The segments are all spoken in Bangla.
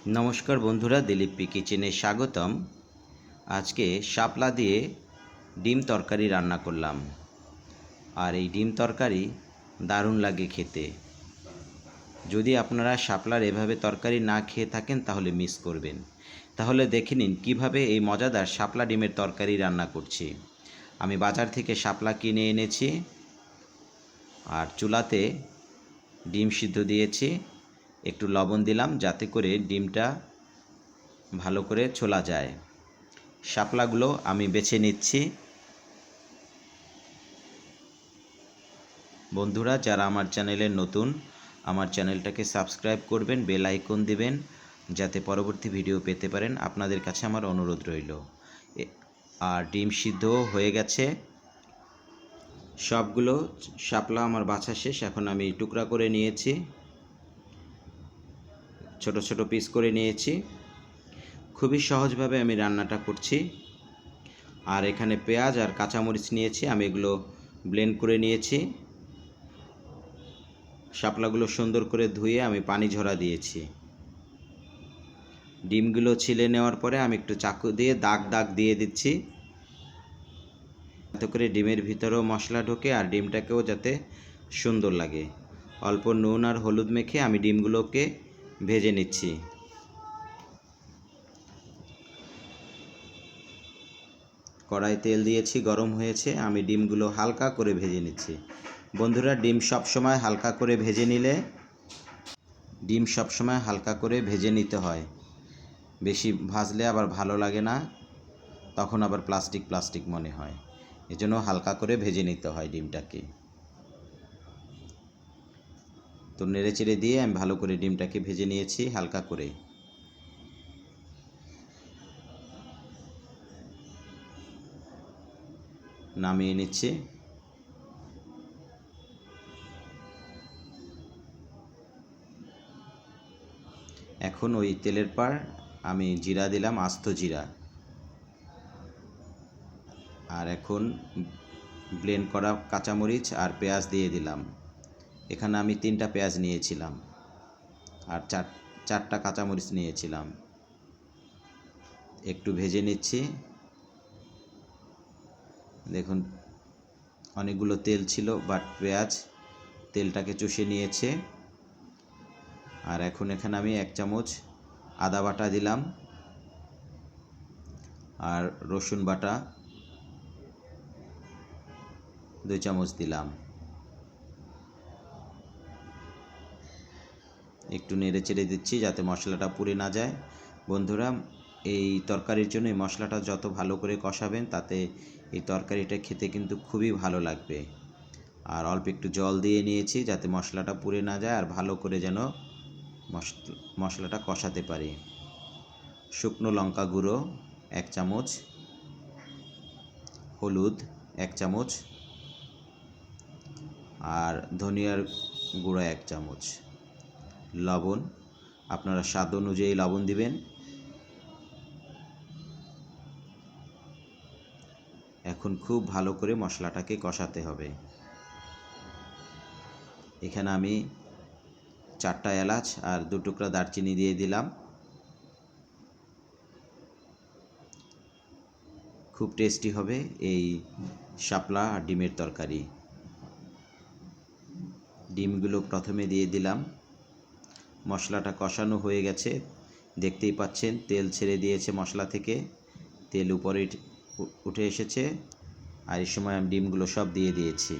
নমস্কার বন্ধুরা, দিলীপ পি কিচেনে স্বাগতম। আজকে শাপলা দিয়ে ডিম তরকারি রান্না করলাম। আর এই ডিম তরকারি দারুণ লাগে খেতে। যদি আপনারা শাপলার এভাবে তরকারি না খেয়ে থাকেন তাহলে মিস করবেন। তাহলে দেখে নিন কীভাবে এই মজাদার শাপলা ডিমের তরকারি রান্না করছি। আমি বাজার থেকে শাপলা কিনে এনেছি আর চুলাতে ডিম সিদ্ধ দিয়েছি। একটু লবণ দিলাম যাতে করে ডিমটা ভালো করে ছোলা যায়। শাপলাগুলো আমি বেছে নিচ্ছি। বন্ধুরা, যারা আমার চ্যানেলে নতুন, আমার চ্যানেলটাকে সাবস্ক্রাইব করবেন, বেল আইকন দিবেন যাতে পরবর্তী ভিডিও পেতে পারেন। আপনাদের কাছে আমার অনুরোধ রইল। আর ডিম সিদ্ধ হয়ে গেছে। সবগুলো শাপলা আমার বাছা শেষ। এখন আমি টুকরা করে নিয়েছি, ছোট ছোট পিস করে নিয়েছি। খুবই সহজভাবে আমি রান্নাটা করছি। আর এখানে পেঁয়াজ আর কাঁচামরিচ নিয়েছি, আমি এগুলো ব্লেন্ড করে নিয়েছি। শাপলাগুলো সুন্দর করে ধুয়ে আমি পানি ঝরা দিয়েছি। ডিমগুলো ছিলে নেওয়ার পরে আমি একটু চাকু দিয়ে দাগ দিয়ে দিচ্ছি, যাতে করে ডিমের ভিতরেও মশলা ঢোকে আর ডিমটাকেও যাতে সুন্দর লাগে। অল্প নুন আর হলুদ মেখে আমি ডিমগুলোকে ভেজে নিচ্ছি। কড়াই তেল দিয়েছি, গরম হয়েছে, আমি ডিমগুলো হালকা করে ভেজে নিচ্ছি। বন্ধুরা, ডিম সবসময় হালকা করে ভেজে নিতে হয়। বেশি ভাজলে আবার ভালো লাগে না, তখন আবার প্লাস্টিক মনে হয়। এজন্য হালকা করে ভেজে নিতে হয় ডিমটাকে। তো নেড়ে চেড়ে দিয়ে আমি ভালো করে ডিমটাকে ভেজে নিয়েছি হালকা করে। নামিয়ে নিচ্ছি। এখন ওই তেলের পার আমি জিরা দিলাম, আস্ত জিরা। আর এখন ব্লেন্ড করা কাঁচামরিচ আর পেঁয়াজ দিয়ে দিলাম। এখানে আমি 3টা পেঁয়াজ নিয়েছিলাম আর চারটা কাঁচামরিচ নিয়েছিলাম। একটু ভেজে নিচ্ছি। দেখুন অনেকগুলো তেল ছিল, বাট পেঁয়াজ তেলটাকে চুষে নিয়েছে। আর এখন এখানে আমি 1 চামচ আদা বাটা দিলাম আর রসুন বাটা 2 চামচ দিলাম। একটু নেড়ে চেড়ে দিচ্ছি যাতে মশলাটা পুড়ে না যায়। বন্ধুরা, এই তরকারির জন্য এই মশলাটা যত ভালো করে কষাবেন তাতে এই তরকারিটা খেতে কিন্তু খুবই ভালো লাগবে। আর অল্প একটু জল দিয়ে নিয়েছি যাতে মশলাটা পুড়ে না যায় আর ভালো করে যেন মশলাটা কষাতে পারি। শুকনো লঙ্কা গুঁড়ো 1 চামচ, হলুদ 1 চামচ আর ধনিয়ার গুঁড়ো 1 চামচ, লবণ আপনারা স্বাদ অনুযায়ী লবণ দিবেন। এখন খুব ভালো করে মশলাটাকে কষাতে হবে। এখানে আমি 4টা এলাচ আর 2 টুকরা দারচিনি দিয়ে দিলাম। খুব টেস্টি হবে এই শাপলা আর ডিমের তরকারি। ডিমগুলো প্রথমে দিয়ে দিলাম। মশলাটা কষানো হয়ে গেছে, দেখতেই পাচ্ছেন তেল ছেড়ে দিয়েছে মশলা থেকে, তেল উপরে উঠে এসেছে। আর এই সময় আমি ডিমগুলো সব দিয়ে দিয়েছি।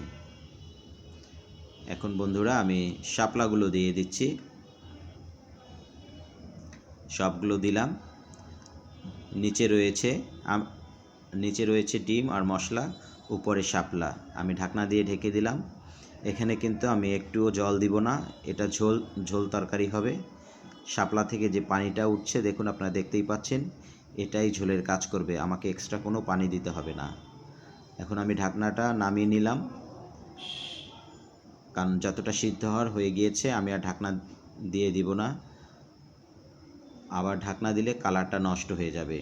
এখন বন্ধুরা আমি শাপলাগুলো দিয়ে দিচ্ছি। সবগুলো দিলাম। নিচে রয়েছে ডিম আর মশলা, উপরে শাপলা। আমি ঢাকনা দিয়ে ঢেকে দিলাম। এখানে কিন্তু আমি একটুও জল দিব না, এটা ঝোল তরকারি হবে। শাপলা থেকে যে পানিটা উঠছে দেখুন, আপনারা দেখতেই পাচ্ছেন, এটাই ঝোলের কাজ করবে, আমাকে এক্সট্রা কোনো পানি দিতে হবে না। এখন আমি ঢাকনাটা নামিয়ে নিলাম, কারণ যতটা সিদ্ধ হওয়ার হয়ে গিয়েছে। আমি আর ঢাকনা দিয়ে দিব না, আবার ঢাকনা দিলে কালারটা নষ্ট হয়ে যাবে।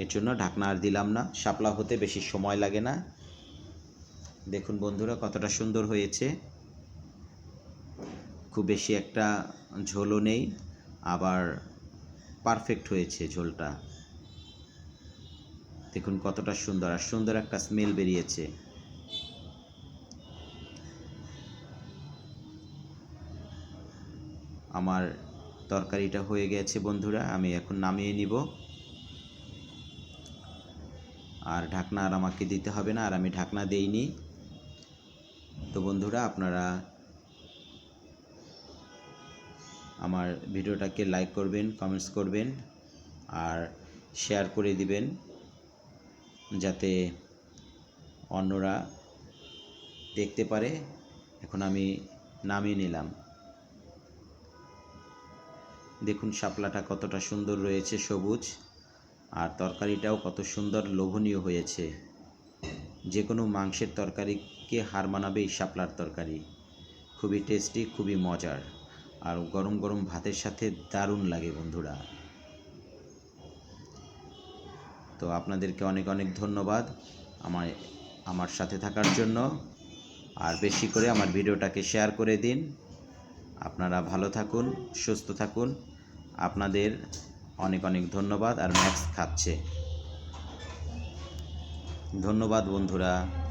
এর জন্য ঢাকনা আর দিলাম না। শাপলা হতে বেশি সময় লাগে না। দেখুন বন্ধুরা কতটা সুন্দর হয়েছে। খুব বেশি একটা ঝোলও নেই, আবার পারফেক্ট হয়েছে ঝোলটা। দেখুন কতটা সুন্দর, আর সুন্দর একটা স্মেল বেরিয়েছে। আমার তরকারিটা হয়ে গেছে বন্ধুরা, আমি এখন নামিয়ে নিব। আর ঢাকনা আর আমাকে দিতে হবে না, আর আমি ঢাকনা দেইনি। তো বন্ধুরা, আপনারা আমার ভিডিওটাকে লাইক করবেন, কমেন্টস করবেন আর শেয়ার করে দিবেন, যাতে অন্যরা দেখতে পারে। এখন আমি নামিয়ে নিলাম। দেখুন শাপলাটা কতটা সুন্দর রয়েছে, সবুজ, আর তরকারিটাও কত সুন্দর লোভনীয় হয়েছে। যে কোনো মাংসের তরকারিকে হার মানাবে এই শাপলার তরকারি। খুবই টেস্টি, খুবই মজার, আর গরম গরম ভাতের সাথে দারুণ লাগে বন্ধুরা। তো আপনাদেরকে অনেক অনেক ধন্যবাদ আমার সাথে থাকার জন্য। আর বেশি করে আমার ভিডিওটাকে শেয়ার করে দিন। আপনারা ভালো থাকুন, সুস্থ থাকুন। আপনাদের অনেক অনেক ধন্যবাদ। আর ম্যাক্স খাচ্ছে। ধন্যবাদ বন্ধুরা।